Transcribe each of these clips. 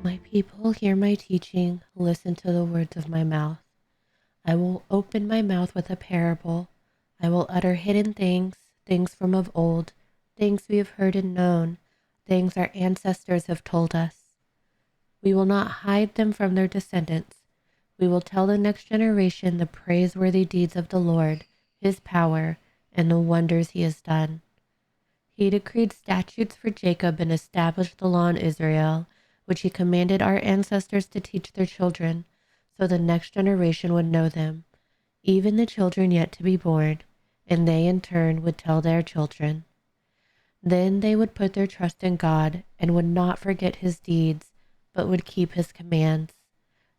My people hear my teaching, listen to the words of my mouth. I will open my mouth with a parable. I will utter hidden things, things from of old, things we have heard and known, things our ancestors have told us. We will not hide them from their descendants. We will tell the next generation the praiseworthy deeds of the Lord, his power, and the wonders he has done. He decreed statutes for Jacob and established the law in Israel, which he commanded our ancestors to teach their children, so the next generation would know them, even the children yet to be born, and they in turn would tell their children. Then they would put their trust in God and would not forget his deeds, but would keep his commands.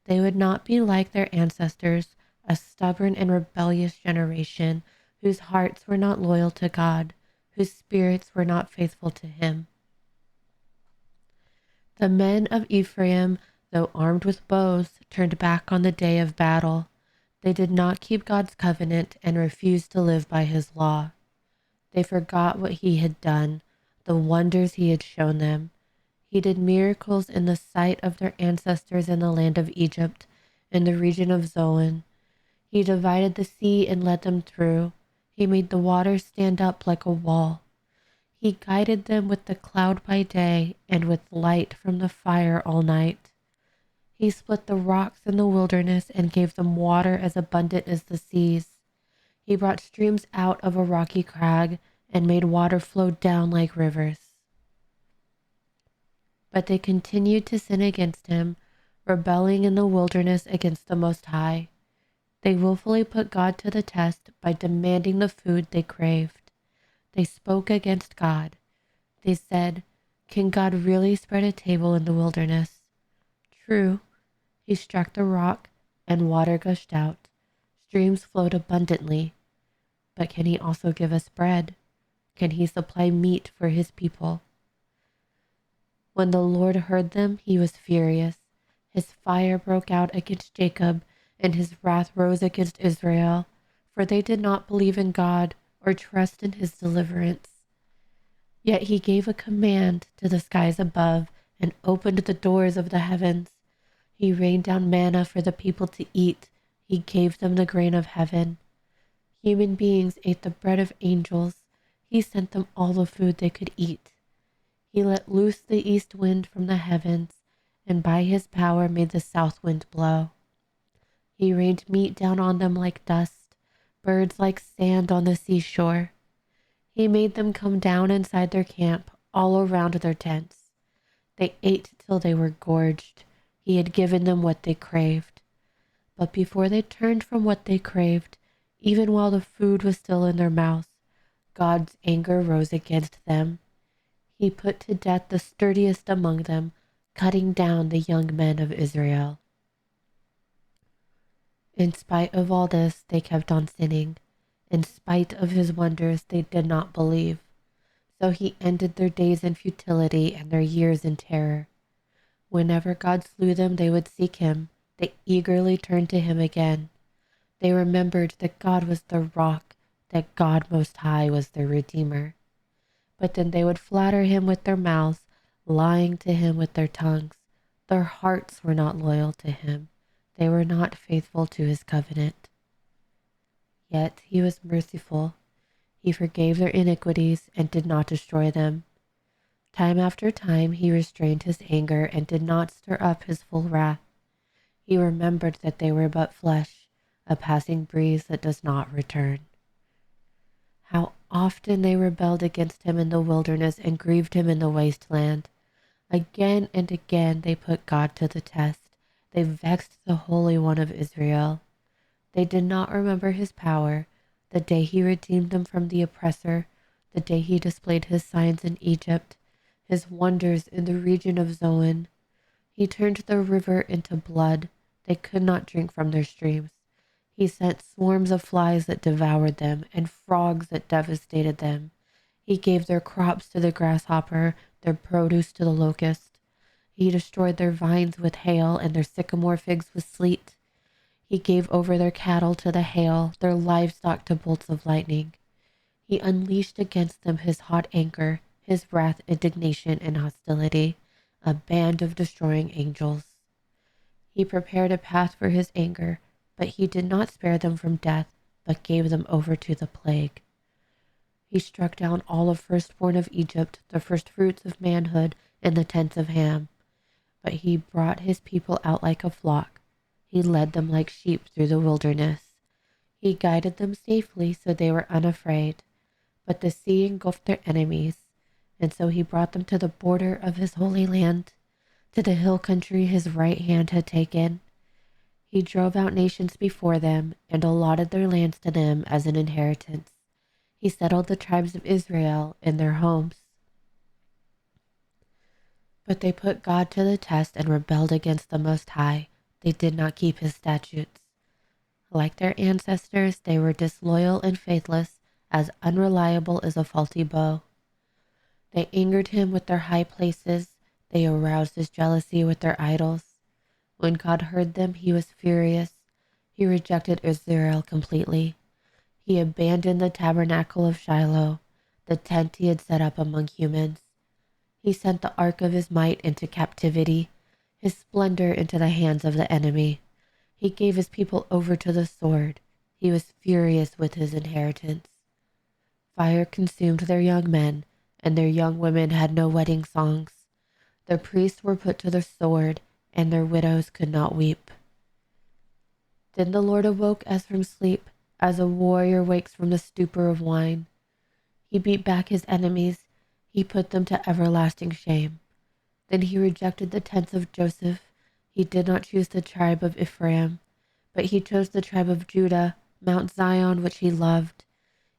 They would not be like their ancestors, a stubborn and rebellious generation whose hearts were not loyal to God, whose spirits were not faithful to him. The men of Ephraim, though armed with bows, turned back on the day of battle. They did not keep God's covenant and refused to live by his law. They forgot what he had done, the wonders he had shown them. He did miracles in the sight of their ancestors in the land of Egypt, in the region of Zoan. He divided the sea and led them through. He made the waters stand up like a wall. He guided them with the cloud by day and with light from the fire all night. He split the rocks in the wilderness and gave them water as abundant as the seas. He brought streams out of a rocky crag and made water flow down like rivers. But they continued to sin against him, rebelling in the wilderness against the Most High. They willfully put God to the test by demanding the food they craved. They spoke against God. They said, "Can God really spread a table in the wilderness?" True, he struck the rock and water gushed out. Streams flowed abundantly. But can he also give us bread? Can he supply meat for his people? When the Lord heard them, he was furious. His fire broke out against Jacob, and his wrath rose against Israel, for they did not believe in God or trust in his deliverance. Yet he gave a command to the skies above and opened the doors of the heavens. He rained down manna for the people to eat. He gave them the grain of heaven. Human beings ate the bread of angels. He sent them all the food they could eat. He let loose the east wind from the heavens, and by his power made the south wind blow. He rained meat down on them like dust, birds like sand on the seashore. He made them come down inside their camp, all around their tents. They ate till they were gorged. He had given them what they craved. But before they turned from what they craved, even while the food was still in their mouths, God's anger rose against them. He put to death the sturdiest among them, cutting down the young men of Israel. In spite of all this, they kept on sinning. In spite of his wonders, they did not believe. So he ended their days in futility and their years in terror. Whenever God slew them, they would seek him. They eagerly turned to him again. They remembered that God was their rock, that God Most High was their Redeemer. But then they would flatter him with their mouths, lying to him with their tongues. Their hearts were not loyal to him. They were not faithful to his covenant. Yet he was merciful. He forgave their iniquities and did not destroy them. Time after time he restrained his anger and did not stir up his full wrath. He remembered that they were but flesh, a passing breeze that does not return. How often they rebelled against him in the wilderness and grieved him in the wasteland. Again and again they put God to the test. They vexed the Holy One of Israel. They did not remember his power, the day he redeemed them from the oppressor, the day he displayed his signs in Egypt, his wonders in the region of Zoan. He turned the river into blood. They could not drink from their streams. He sent swarms of flies that devoured them and frogs that devastated them. He gave their crops to the grasshopper, their produce to the locust. He destroyed their vines with hail and their sycamore figs with sleet. He gave over their cattle to the hail, their livestock to bolts of lightning. He unleashed against them his hot anger, his wrath, indignation, and hostility. a band of destroying angels. He prepared a path for his anger, but he did not spare them from death, but gave them over to the plague. He struck down all of firstborn of Egypt, the firstfruits of manhood, and the tenth of Ham. But he brought his people out like a flock. He led them like sheep through the wilderness. He guided them safely so they were unafraid. But the sea engulfed their enemies, and so he brought them to the border of his holy land, to the hill country his right hand had taken. He drove out nations before them and allotted their lands to them as an inheritance. He settled the tribes of Israel in their homes. But they put God to the test and rebelled against the Most High. They did not keep his statutes. Like their ancestors, they were disloyal and faithless, as unreliable as a faulty bow. They angered him with their high places. They aroused his jealousy with their idols. When God heard them, he was furious. He rejected Israel completely. He abandoned the tabernacle of Shiloh, the tent he had set up among humans. He sent the ark of his might into captivity, his splendor into the hands of the enemy. He gave his people over to the sword. He was furious with his inheritance. Fire consumed their young men, and their young women had no wedding songs. The priests were put to the sword, and their widows could not weep. Then the Lord awoke as from sleep, as a warrior wakes from the stupor of wine. He beat back his enemies. He put them to everlasting shame. Then he rejected the tents of Joseph. He did not choose the tribe of Ephraim, but he chose the tribe of Judah, Mount Zion, which he loved.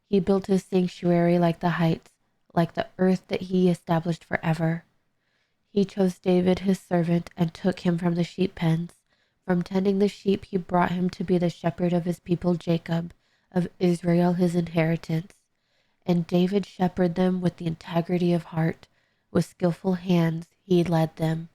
He built his sanctuary like the heights, like the earth that he established forever. He chose David his servant and took him from the sheep pens. From tending the sheep he brought him to be the shepherd of his people Jacob, of Israel his inheritance. And David shepherded them with the integrity of heart. With skillful hands he led them.